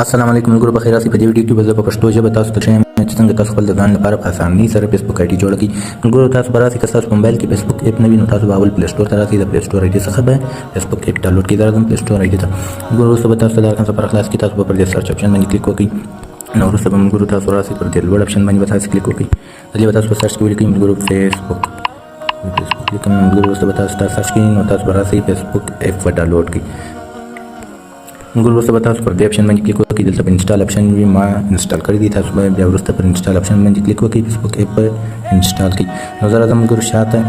السلام علیکم ملګرو، په خیر راسئ. په دې ویډیو کې به زه په پښتو ژبه تاسو ته ښیم چې څنګه تاسو خپل د ځان لپاره په اسانۍ سره فیسبوک آی ډي جوړه کړئ. ملګرو، تاسو به راسئ که ستاسو په موبایل کې فیسبوک ایپ نه وي نو تاسو به اول پلی سټور ته راسئ. د پلی سټور آی ډي څخه به فیسبوک ایپ ډاونلوډ کړئ. دا راځم پلی سټور آی ډي ته. ملګرو، وروسته به تاسو ته دا رقم صفر خلاص کړي. تاسو به پر دې سرچ اپشن باندې کلیک وکړئ. نو وروسته به ملګرو تاسو راسئ پر دې لوړ اپشن باندې به تاسو کلیک وکړئ. دلته به تاسو په سرچ کې ولیکئ ملګرو فیسبوک لیکم. ملګرو، وروسته به تاسو سرچ کړئ نو تاسو به راسئ فیسبوک ایپ به ډاونلوډ کړئ. ملګرو، وروسته به تاسو پر دې اپشن باندې کلیک وکړئ. دلته په انسټال اپشن وي، ما انسټال کړی دی. تاسو به بیا وروسته پر انسټال اپشن باندې کلیک وکړئ، فیسبوک ایپ به انسټال کړئ. نو زه راځم ملګرو شاته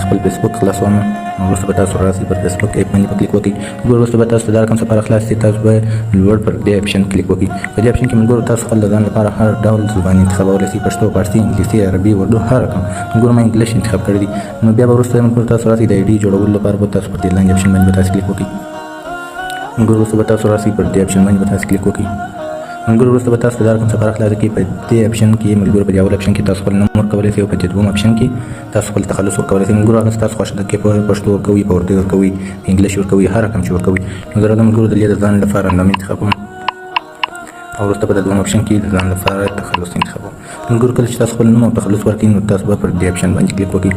خپل فیسبوک خلاصوم. وروسته به تاسو راسئ پر فیسبوک ایپ باندې کلیک وکړئ. ملګرو، وروسته به تاسو دا رقم صفر خلاص کړي. تاسو به لوړ پر دې اپشن کلیک وکړئ. په دې اپشن کې ملګرو تاسو خپل د ځان لپاره هر ډول زبان انتخابولی شئ، پښتو، فارسي، انګلیسي، عربي، اردو، هر رقم. ملګرو، ما انګلیش انتخاب کړی دی. نو بیا به وروسته ملګرو تاسو راسئ د آی ډي جوړولو لپاره به تاسو پر دې لاندې اپشن باندې تاسو کلیک وکړئ. ملګرو، وروسته به تاسو راسئ پر دې اپشن باندې تاسو کلیک وکړئ. ملګرو، وروسته به تاسو دا رقم صفر خلاص کړئ. په دې اپشن کې ملګرو په دې اول اپشن کې تاسو خپل نوم ورکولی شئ او په دې دوم اپشن کې تاسو خپل تخلص ورکولی شئ. ملګرو، هغه تاسو خوښه ده کې په پښتو ورکوئ، په اردو ورکوئ، په انګلیش ورکوئ، هر رقم چې ورکوئ. نو زه راځم ملګرو دلته د ځان لپاره نوم انتخابوم او وروسته به د دوم اپشن کې د ځان لپاره تخلص انتخابوم. ملګرو، کله چې تاسو خپل نوم او تخلص ورکړئ نو تاسو به پر دې اپشن باندې کلیک وکړئ.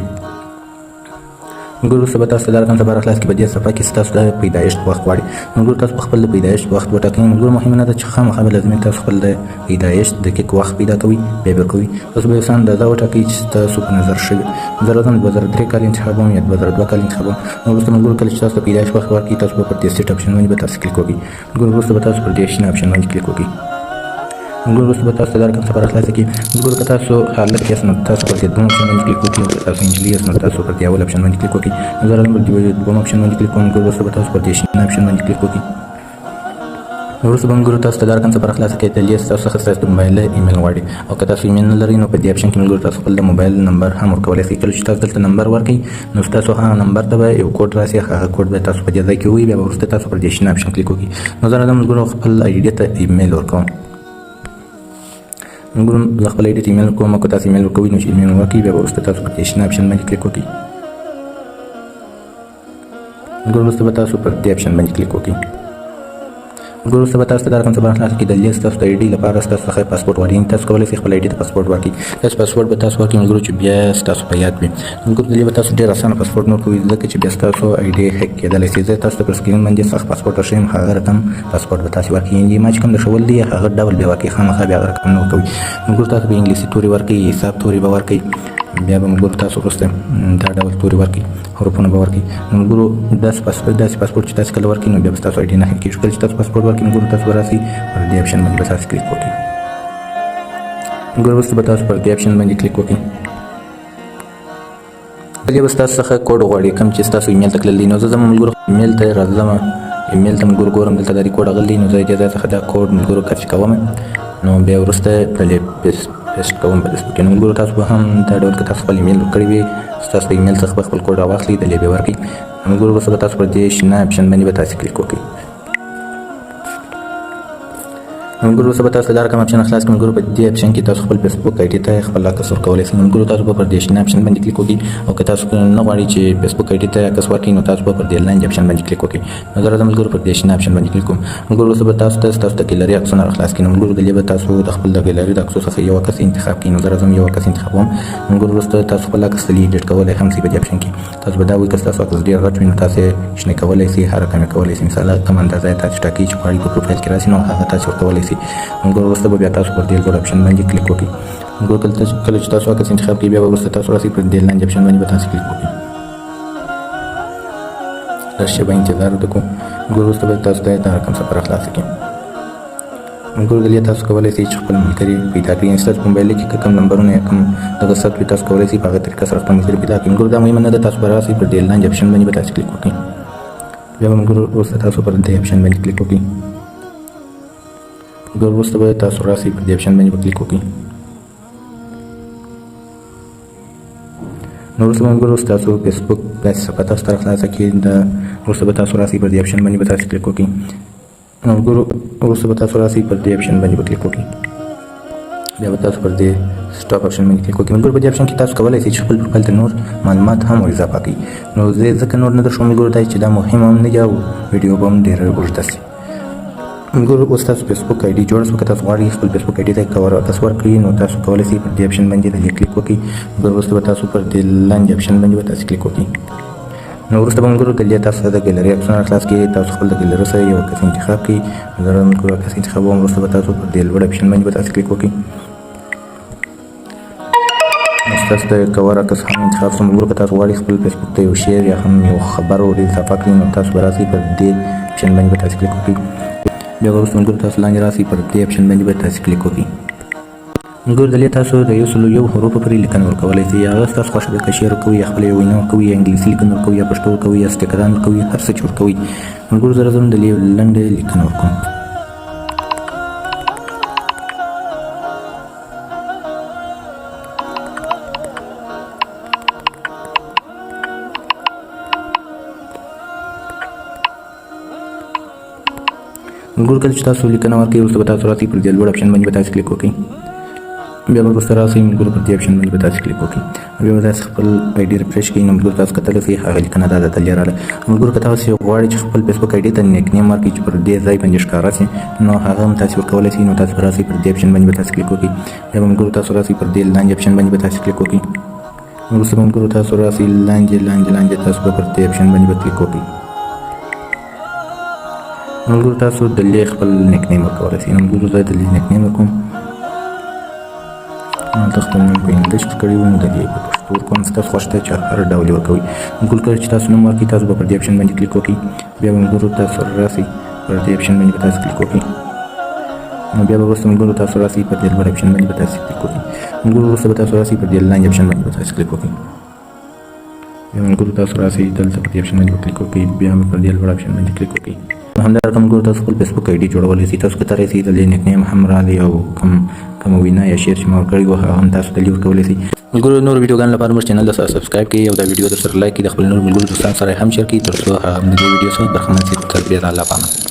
ملګرو، وروسته به تاسو دا رقم صفر خلاص کړئ. په دې صفحه کې ستاسو د پیدایښت وخت غواړي. ملګرو، تاسو خپل د پیدایښت وخت وټاکئ. ملګرو، مهمه نه ده چې خامخا به لازمي تاسو خپل د پیدایښت دقیق وخت پیدا کوئ بیا به کوئ. تاسو به یو څه اندازه وټاکئ چې ستاسو په نظر ښه وي. زه راځم 2003 کال انتخابوم یا 2002 کال انتخابوم. نو وروسته ملګرو کله چې تاسو د پیدایښت وخت ورکړئ تاسو به پر دې سیټ اپشن باندې به تاسو کلیک وکړئ. ملګرو، وروسته به تاسو پر دې شنه اپشن باندې کلیک وکړئ. ملګرو، وروسته به تاسو ته دا رقم صفر خلاص کړي. ملګرو، که تاسو هلک یاست نو تاسو پر دې دوم اپشن باندې کلیک وکړئ او که تاسو نجلۍ یاست نو تاسو پر دې اول اپشن باندې کلیک وکړئ. نو زه راځم پر دې دوم اپشن باندې کلیک کوم. ملګرو، وروسته به تاسو پر دې شنه اپشن باندې کلیک وکړئ. وروسته به ملګرو تاسو ته دا رقم صفر خلاص کړئ. دلته ستاسو څخه ستاسو د موبایل ایمیل غواړي او که تاسو ایمیل نه لرئ نو په دې اپشن کې ملګرو تاسو خپل د موبایل نمبر هم ورکولی شئ. کله چې تاسو دلته نمبر ورکړئ نو ستاسو هغه نمبر ته به یو کوډ راسي. هغه کوډ به تاسو په دې ځای کې ووایي. بیا به وروسته تاسو پر دې شنه اپشن کلیک وکړئ. نو زه راځم ملګرو خپل آی ډي ته ایمیل ورکوم. ملګرو، زه خپل آی ډي ته ایمیل کوم او که تاسو ایمیل ورکوئ نو چې ایمیل ورکړئ بیا به وروسته تاسو پر دې شنه اپشن باندې کلیک وکړئ. ملګرو، وروسته به تاسو پر دې اپشن باندې کلیک وکړئ. ملګرو، وروسته به تاسو ته دا رقم صفر خلاص کړي. دلته ستاسو د آی ډي لپاره ستاسو څخه پاسپورټ غواړي. تاسو کولی شئ خپل آی ډي ته پاسپورټ ورکړئ. داسې پاسپورټ به تاسو ورکړئ ملګرو چې بیا ستاسو په یاد وي. ملګرو، دلته به تاسو ډېر اسانه پاسپورټ نه ورکوئ ځکه چې بیا ستاسو آی ډي هیک کېدلی شي. زه تاسو ته پر سکرین باندې څخه پاسپورټ درښیم، هغه رقم پاسپورټ به تاسو ورکړئ. یعنې ما چې کوم درښولی دی هغه ډول بیا ورکړئ، خامخا بیا هغه رقم نه ورکوئ. ملګرو، تاسو به انګلیسي توري ورکړئ، حساب توري به ورکړئ. بیا به ملګرو تاسو وروسته دا ډول توري ورکړئ، حروفونه به ورکړئ. ملګرو، داسې پاسپورټ چې تاسو کله ورکړئ نو بیا به ستاسو آی ډي نه هیک کېږي. کله چې تاسو پاسپورټ ورکړئ ملګرو تاسو به راسئ پر دې اپشن باندې به تاسو کلیک وکړئ. ملګرو، وروسته به تاسو پر دې اپشن باندې کلیک وکړئ. دلته به ستاسو څخه کوډ غواړي کوم چې ستاسو ایمیل ته تللی. نو زه ځم ملګرو ایمیل ته راځم. ایمیل ته ملګرو ګورم دلته دا کوډ راغلی. نو زه دې ځای څخه دا کوډ ملګرو کاپي کوم. نو بیا وروسته پرې پیسټ کوم په فیسبوک کې. نو ملګرو تاسو به هم دا ډول که تاسو خپل ایمیل ورکړی وي ستاسو د ایمیل څخه به خپل کوډ راواخلئ دلته به ورکړئ. ملګرو، وروسته به تاسو پر دې شنه اپشن باندې به تاسو کلیک وکړئ. ملګرو، وروسته به تاسو دا رقم اپشن خلاص کړئ. ملګرو، په دې اپشن کې تاسو خپل فیسبوک آی ډي ته خپل عکس ورکولی شئ. ملګرو، تاسو به پر دې شنه اپشن باندې کلیک وکړئ او که تاسو نه غواړئ چې فیسبوک آی ډي ته عکس ورکړئ نو تاسو به پر دې لاندې اپشن باندې کلیک وکړئ. نو زه راځم ملګرو پر دې شنه اپشن باندې کلیک کوم. ملګرو، وروسته به تاسو ته ستاسو د ګیلري عکسونه راخلاص کړئ. ملګرو، دلته به تاسو د خپل د ګیلري د عکسو څخه یو عکس انتخاب کړئ. نو زه راځم یو عکس انتخابوم. ملګرو، وروسته تاسو خپل عکس ایډیټ کولی هم شئ په دې اپشن کې. تاسو به دا وایي که ستاسو عکس ډېر غټ وي نو تاسو یې شنه کولی شئ، هر رقم یې کولی شئ. مثلا کوم اندازه یې تاسو ټاکئ چې غواړئ په پروفایل کې راشي نو هغه تاسو ورکولی شئ. ملګرو، وروسته به بیا تاسو پر دې لوړ اپشن باندې کلیک وکړئ. ملګرو، کله چې تاسو عکس انتخاب کړئ بیا به وروسته تاسو راسئ پر دې لاندې اپشن باندې به تاسو کلیک وکړئ. لږ شېبه انتظار وکړو. ملګرو، وروسته به تاسو ته دا رقم صفر خلاص کړئ. ملګرو، دلته تاسو کولی شئ چې خپل ملګري پیدا کړئ. ستاسو په موبایل کې کوم نمبرونه یا کوم دغه ثبت وي تاسو کولی شئ په هغه طریقه سره خپل ملګري پیدا کړئ. ملګرو، دا مهمه نه ده تاسو به راسئ پر دې لاندې اپشن باندې به تاسو کلیک وکړئ. بیا به ملګرو وروسته تاسو پر دې اپشن باندې کلیک وکړئ. ملګرو، وروسته به تاسو راسئ پر دې اپشن باندې به کلیک وکړئ. نو وروسته ملګرو ستاسو فیسبوک داسې صفحه تاسو ته راخلاصه کړي. وروسته به تاسو راسئ پر دې اپشن باندې به تاسو کلیک وکړئ. ملګرو، وروسته به تاسو راسئ پر دې اپشن باندې به کلیک وکړئ. بیا به تاسو پر دې سټاپ اپشن باندې کلیک وکړئ. ملګرو، په دې اپشن کې تاسو کولی شئ چې خپل پروفایل ته نور معلومات هم ور اضافه کړئ. نو زه ځکه نور نه درښوم ملګرو دا چې دا مهم هم نه دی او ویډیو به هم ډېره اوږده شي. ملګرو اوس تاسو فیسبوک آی ډي جوړه شوه. که تاسو غواړئ خپل فیسبوک آی ډي ته کور او پاسورډ کړئ نو تاسو کولی شئ پر دې اپشن باندې دلې کلیک وکړئ. ملګرو وروسته به تاسو پر دې لاندې اپشن باندې به تاسو کلیک وکړئ. نو وروسته به ملګرو دلې تاسو د ګیلري عکسونه خلاص کړئ. تاسو خپل د ګیلري سره یو عکس انتخاب کړئ. ملګرو عکس انتخابوم. وروسته به تاسو پر دې لوړ اپشن باندې به تاسو کلیک وکړئ. تاسو د کور عکس هم انتخاب شو. ملګرو که تاسو غواړئ خپل فیسبوک ته یو شیر یا هم یو خبر ور اضافه کړئ نو تاسو به راسئ پر دې اپشن باندې به تاسو کلیک وکړئ. بیا وروسته ملګرو تاسو لاندې راسئ پر دې اپشن باندې به تاسو کلیک وکړئ. ملګرو دلته تاسو د 101 حروفو پورې لیکنه ورکولی شئ. هغه ستاسو خوښه ده، که شعر ورکوئ یا خپله وینا ورکوئ یا انګلیسي لیکنه ورکوئ یا پښتو ورکوئ یا سټیکران ورکوئ، هر څه چې ورکوئ. ملګرو زه راځم دلې یو لنډه لیکنه ورکوم. ملګرو کله چې تاسو لیکنه ورکوئ وروسته به تاسو راسئ پر دې لوړ اپشن باندې به تاسو کلیک وکړئ. بیا به وروسته راسئ ملګرو پر دې اپشن باندې به تاسو کلیک وکړئ. بیا به تاسو خپل آی ډي ریفریش کړئ نو ملګرو تاسو کتلی شئ هغه لیکنه دا دلته راغله. ملګرو که تاسو غواړئ چې خپل فیسبوک آی ډي ته نیک نیم ورکړئ چې پر دې ځای باندې ښکاره شي نو هغه هم تاسو ورکولی شئ. نو تاسو به راسئ پر دې اپشن باندې به تاسو کلیک وکړئ. بیا به ملګرو تاسو راسئ پر دې لاندې اپشن باندې به تاسو کلیک وکړئ. وروسته به ملګرو تاسو راسئ لاندې تاسو به پر دې اپشن باندې به کلیک وکړئ. ملګرو تاسو دلې خپل نیک نیم ورکولی شئ. نو ملګرو زه دلې نیک نیم ورکوم. دلته خپل نوم په انګلیش کړی وو نو دلې په پښتو ورکوم. ستاسو خوښ دی چې هر ډول یې ورکوئ. ملګرو کله چې تاسو نوم ورکړئ تاسو به پر دې اپشن باندې کلیک وکړئ. بیا به ملګرو تاسو راسئ پر دې اپشن باندې به تاسو کلیک وکړئ. نو بیا به وروسته ملګرو تاسو راسئ پر دې لوړ اپشن باندې به تاسو کلیک وکړئ. ملګرو وروسته به تاسو راسئ پر دې لاندې اپشن باندې به تاسو کلیک وکړئ. بیا ملګرو تاسو راسئ دلته پر دې اپشن باندې کلیک وکړئ. بیا پر دې لوړ اپشن باندې کلیک وکړئ. همدارنګه ملګرو تاسو خپل فیسبوک آی ډي جوړولی شئ. تاسو کتلی شئ دلې نیک نیم هم راغلی او کومه وینا یا شعر چې ما ورکړی وو هغه هم تاسو دلې ورکولی شئ. ملګرو نور ویډیوګانو لپاره موږ چینل سره سبسکرایب کړئ او دا ویډیو درسره لایک کړئ. د خپل نور ملګرو دوستانو سره هم شیر کړئ تر څو هغه هم د دې ویډیو څخه برخمن شي. تر بیا د الله پامه.